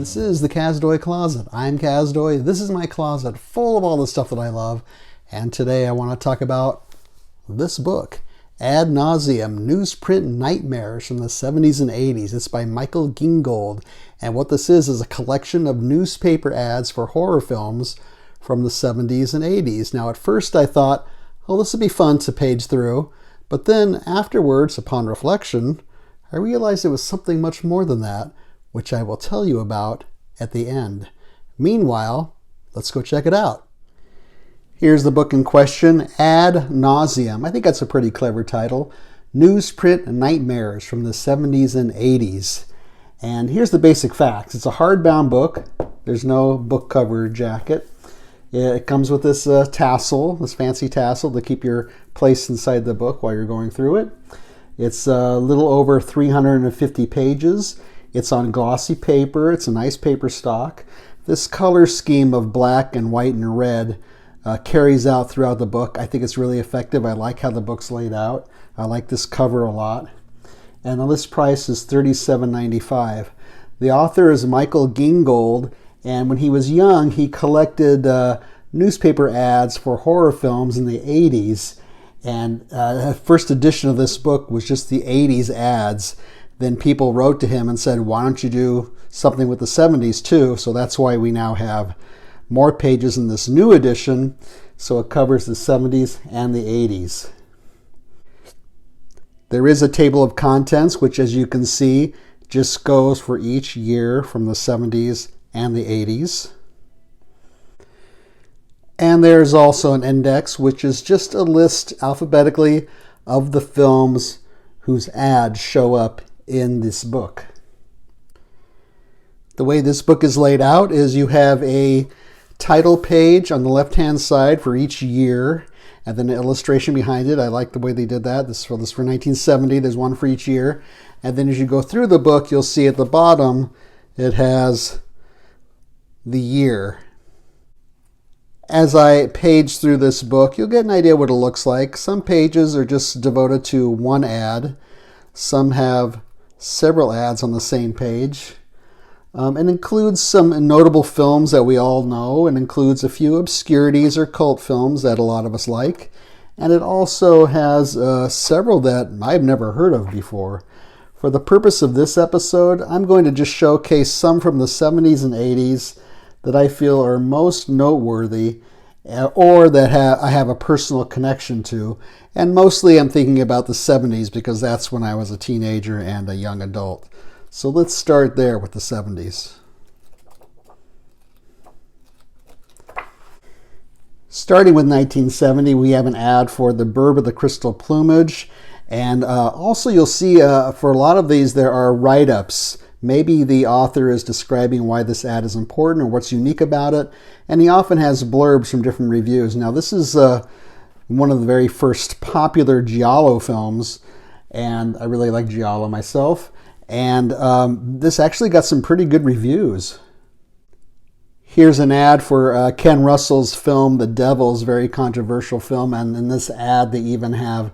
This is the Kazdoy Closet. I'm Kazdoy. This is my closet full of all the stuff that I love. And today I want to talk about this book, Ad Nauseum, Newsprint Nightmares from the 70s and 80s. It's by Michael Gingold. And what this is a collection of newspaper ads for horror films from the 70s and 80s. Now at first I thought, oh, this would be fun to page through. But then afterwards, upon reflection, I realized it was something much more than that, which I will tell you about at the end. Meanwhile, let's go check it out. Here's the book in question, Ad Nauseum. I think that's a pretty clever title. Newsprint Nightmares from the 70s and 80s. And here's the basic facts. It's a hardbound book. There's no book cover jacket. It comes with this tassel, this fancy tassel to keep your place inside the book while you're going through it. It's a little over 350 pages. It's on glossy paper. It's a nice paper stock. This color scheme of black and white and red carries out throughout the book. I think it's really effective. I like how the book's laid out. I like this cover a lot. And the list price is $37.95. The author is Michael Gingold, and when he was young, he collected newspaper ads for horror films in the 80s. And the first edition of this book was just the 80s ads. Then people wrote to him and said, why don't you do something with the 70s too? So that's why we now have more pages in this new edition. So it covers the 70s and the 80s. There is a table of contents, which as you can see, just goes for each year from the 70s and the 80s. And there's also an index, which is just a list alphabetically of the films whose ads show up in this book. The way this book is laid out is you have a title page on the left-hand side for each year, and then an illustration behind it. I like the way they did that. This for 1970. There's one for each year. And then as you go through the book, you'll see at the bottom it has the year. As I page through this book, you'll get an idea what it looks like. Some pages are just devoted to one ad. Some have several ads on the same page. It includes some notable films that we all know. It includes a few obscurities or cult films that a lot of us like. And it also has several that I've never heard of before. For the purpose of this episode, I'm going to just showcase some from the 70s and 80s that I feel are most noteworthy or that I have a personal connection to. And mostly I'm thinking about the 70s because that's when I was a teenager and a young adult. So let's start there with the 70s. Starting with 1970, we have an ad for the Bird with the Crystal Plumage. And also you'll see for a lot of these there are write-ups. Maybe the author is describing why this ad is important or what's unique about it. And he often has blurbs from different reviews. Now this is one of the very first popular Giallo films. And I really like Giallo myself. And this actually got some pretty good reviews. Here's an ad for Ken Russell's film, The Devils, very controversial film. And in this ad, they even have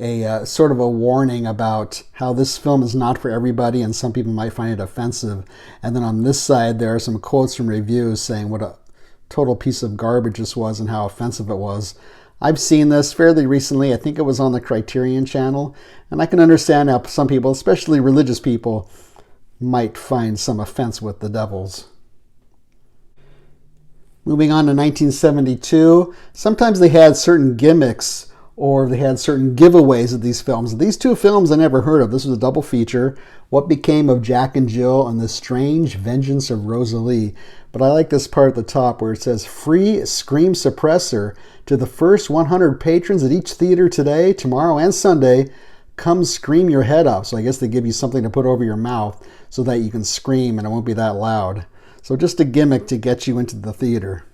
a sort of a warning about how this film is not for everybody and some people might find it offensive. And then on this side, there are some quotes from reviews saying what a total piece of garbage this was and how offensive it was. I've seen this fairly recently. I think it was on the Criterion channel. And I can understand how some people, especially religious people, might find some offense with The Devils. Moving on to 1972, sometimes they had certain gimmicks or they had certain giveaways of these films. These two films I never heard of. This was a double feature. What Became of Jack and Jill and The Strange Vengeance of Rosalie. But I like this part at the top where it says, free scream suppressor to the first 100 patrons at each theater today, tomorrow, and Sunday. Come scream your head off. So I guess they give you something to put over your mouth so that you can scream and it won't be that loud. So just a gimmick to get you into the theater.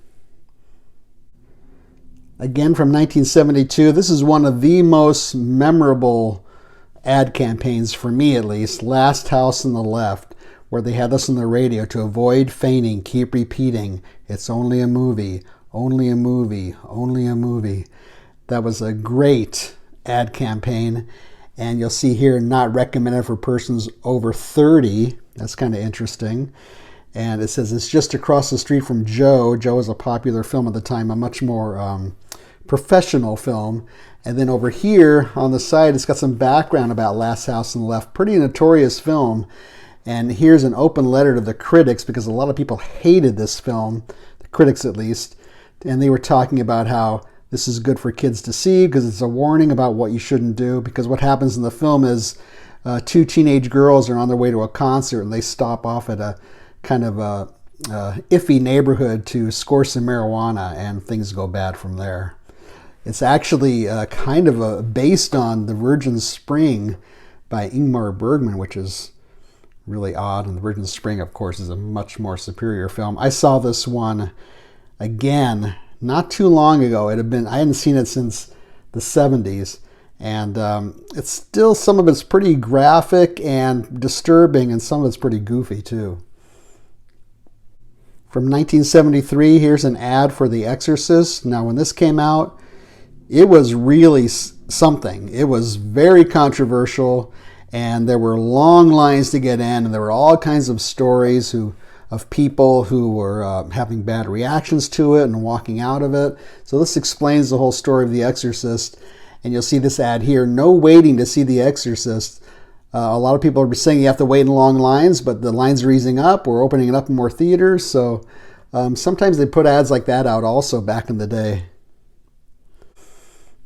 Again from 1972, this is one of the most memorable ad campaigns, for me at least, Last House on the Left, where they had this on the radio to avoid feigning, keep repeating, it's only a movie, only a movie, only a movie. That was a great ad campaign, and you'll see here, not recommended for persons over 30. That's kind of interesting. And it says it's just across the street from Joe. Joe was a popular film at the time, a much more professional film. And then over here on the side, it's got some background about Last House on the Left. Pretty notorious film. And here's an open letter to the critics, because a lot of people hated this film, the critics at least. And they were talking about how this is good for kids to see because it's a warning about what you shouldn't do. Because what happens in the film is two teenage girls are on their way to a concert and they stop off at a kind of a iffy neighborhood to score some marijuana, and things go bad from there. It's actually kind of based on The Virgin Spring by Ingmar Bergman, which is really odd. And The Virgin Spring, of course, is a much more superior film. I saw this one again not too long ago. I hadn't seen it since the 70s. And it's still, some of it's pretty graphic and disturbing, and some of it's pretty goofy too. From 1973, here's an ad for The Exorcist. Now, when this came out, it was really something. It was very controversial, and there were long lines to get in, and there were all kinds of stories of people who were having bad reactions to it and walking out of it. So this explains the whole story of The Exorcist. And you'll see this ad here, no waiting to see The Exorcist. A lot of people are saying you have to wait in long lines, but the lines are easing up. We're opening it up in more theaters. So sometimes they put ads like that out also back in the day.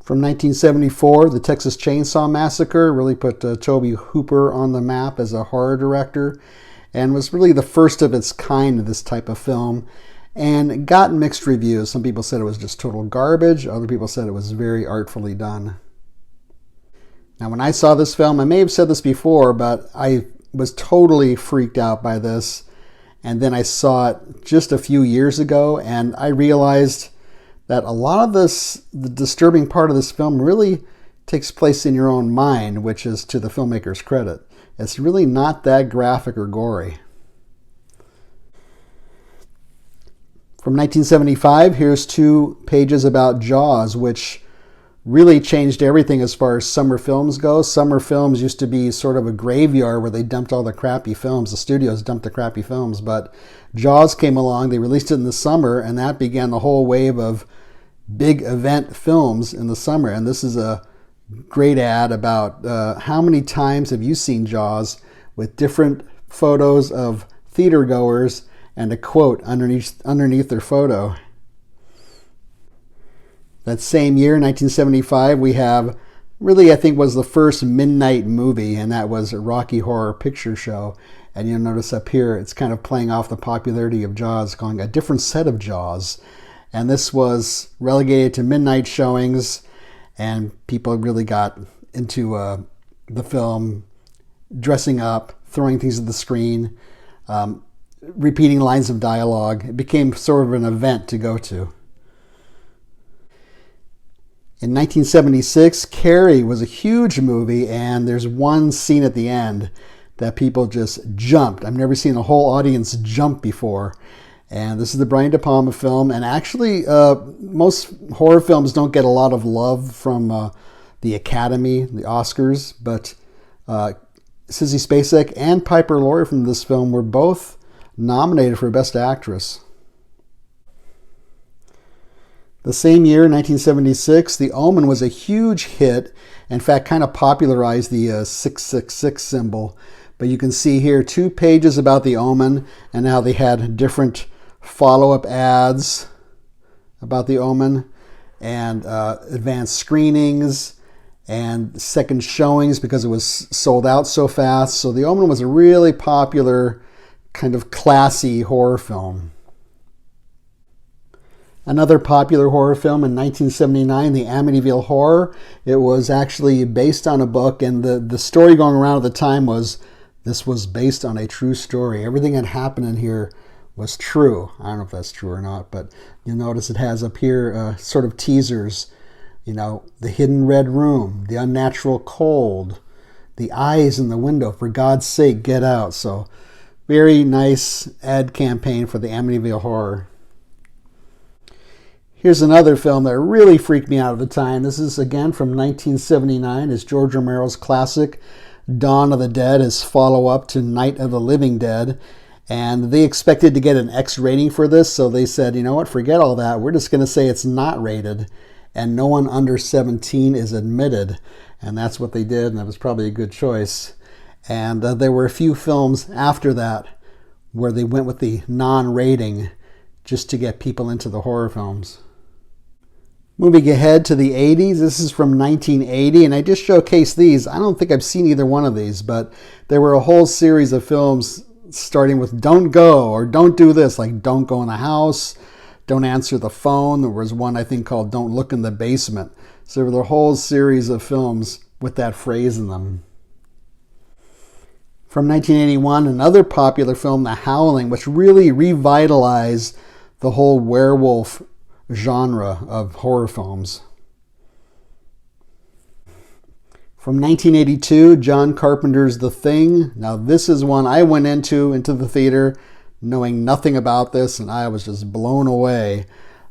From 1974, the Texas Chainsaw Massacre really put Tobe Hooper on the map as a horror director, and was really the first of its kind of this type of film. And it got mixed reviews. Some people said it was just total garbage. Other people said it was very artfully done. Now, when I saw this film, I may have said this before, but I was totally freaked out by this. And then I saw it just a few years ago, and I realized that a lot of the disturbing part of this film really takes place in your own mind, which is to the filmmaker's credit. It's really not that graphic or gory. From 1975, here's 2 pages about Jaws, which really changed everything as far as summer films go. Summer films used to be sort of a graveyard where they dumped all the crappy films. The studios dumped the crappy films, but Jaws came along. They released it in the summer, and that began the whole wave of big event films in the summer. And this is a great ad about how many times have you seen Jaws, with different photos of theater goers and a quote underneath their photo. That same year, 1975, we have really, I think, was the first midnight movie, and that was Rocky Horror Picture Show. And you'll notice up here, it's kind of playing off the popularity of Jaws, calling a different set of Jaws. And this was relegated to midnight showings, and people really got into the film, dressing up, throwing things at the screen, repeating lines of dialogue. It became sort of an event to go to. In 1976, Carrie was a huge movie, and there's one scene at the end that people just jumped. I've never seen a whole audience jump before. And this is the Brian De Palma film. And actually, most horror films don't get a lot of love from the Academy, the Oscars, but Sissy Spacek and Piper Laurie from this film were both nominated for Best Actress. The same year, 1976, The Omen was a huge hit. In fact, kind of popularized the 666 symbol. But you can see here 2 pages about The Omen and how they had different follow-up ads about The Omen, and advanced screenings and second showings because it was sold out so fast. So The Omen was a really popular, kind of classy horror film. Another popular horror film in 1979, The Amityville Horror. It was actually based on a book, and the story going around at the time was this was based on a true story. Everything that happened in here was true. I don't know if that's true or not, but you'll notice it has up here sort of teasers. You know, the hidden red room, the unnatural cold, the eyes in the window, for God's sake, get out. So very nice ad campaign for the Amityville Horror. Here's another film that really freaked me out at the time. This is again from 1979. It's George Romero's classic Dawn of the Dead, his follow-up to Night of the Living Dead. And they expected to get an X rating for this, so they said, you know what, forget all that. We're just going to say it's not rated, and no one under 17 is admitted. And that's what they did, and that was probably a good choice. And there were a few films after that where they went with the non-rating just to get people into the horror films. Moving ahead to the 80s, this is from 1980, and I just showcased these. I don't think I've seen either one of these, but there were a whole series of films starting with don't go or don't do this, like don't go in the house, don't answer the phone. There was one I think called don't look in the basement. So there were a whole series of films with that phrase in them. From 1981, another popular film, The Howling, which really revitalized the whole werewolf genre of horror films. From 1982, John Carpenter's The Thing. Now this is one I went into the theater knowing nothing about this, and I was just blown away.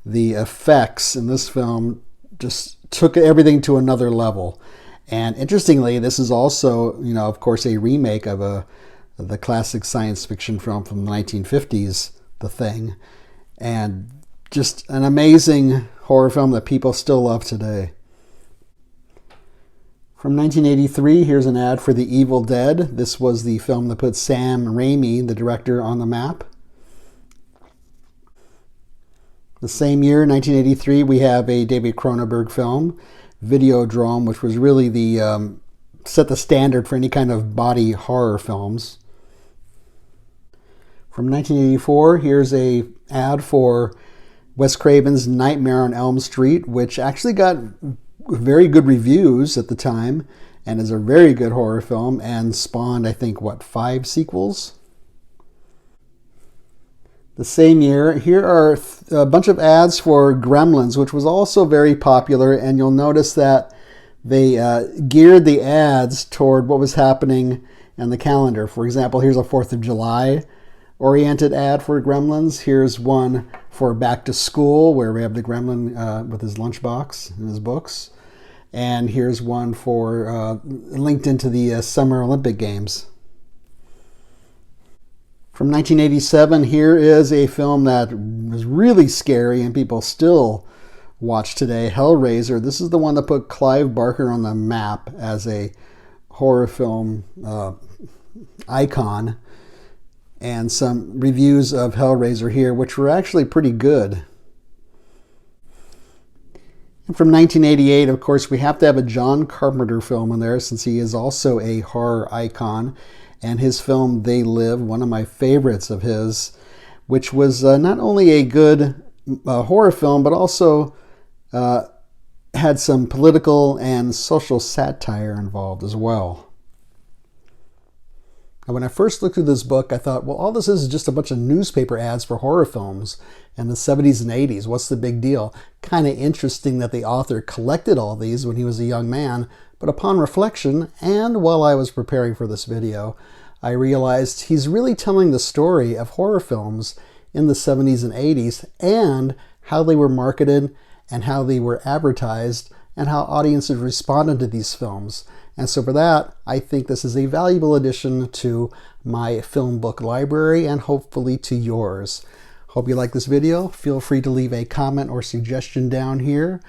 The effects in this film just took everything to another level. And interestingly, this is also, of course, a remake of the classic science fiction film from the 1950s, The Thing. And just an amazing horror film that people still love today. From 1983, here's an ad for The Evil Dead. This was the film that put Sam Raimi, the director, on the map. The same year, 1983, we have a David Cronenberg film, Videodrome, which was really the set the standard for any kind of body horror films. From 1984, here's a ad for Wes Craven's Nightmare on Elm Street, which actually got very good reviews at the time and is a very good horror film and spawned, I think, 5 sequels? The same year, here are a bunch of ads for Gremlins, which was also very popular, and you'll notice that they geared the ads toward what was happening in the calendar. For example, here's a 4th of July oriented ad for Gremlins. Here's one for Back to School, where we have the gremlin with his lunchbox and his books. And here's one for linked into the Summer Olympic Games. From 1987, here is a film that was really scary and people still watch today, Hellraiser. This is the one that put Clive Barker on the map as a horror film icon. And some reviews of Hellraiser here, which were actually pretty good. And from 1988, of course, we have to have a John Carpenter film in there since he is also a horror icon. And his film, They Live, one of my favorites of his, which was not only a good horror film, but also had some political and social satire involved as well. And when I first looked through this book, I thought, well, all this is just a bunch of newspaper ads for horror films in the 70s and 80s. What's the big deal? Kind of interesting that the author collected all these when he was a young man. But upon reflection, and while I was preparing for this video, I realized he's really telling the story of horror films in the 70s and 80s and how they were marketed and how they were advertised and how audiences responded to these films. And so for that, I think this is a valuable addition to my film book library and hopefully to yours. Hope you like this video. Feel free to leave a comment or suggestion down here.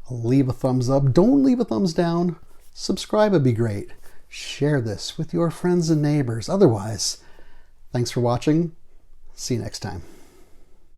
Leave a thumbs up. Don't leave a thumbs down. Subscribe would be great. Share this with your friends and neighbors. Otherwise, thanks for watching. See you next time.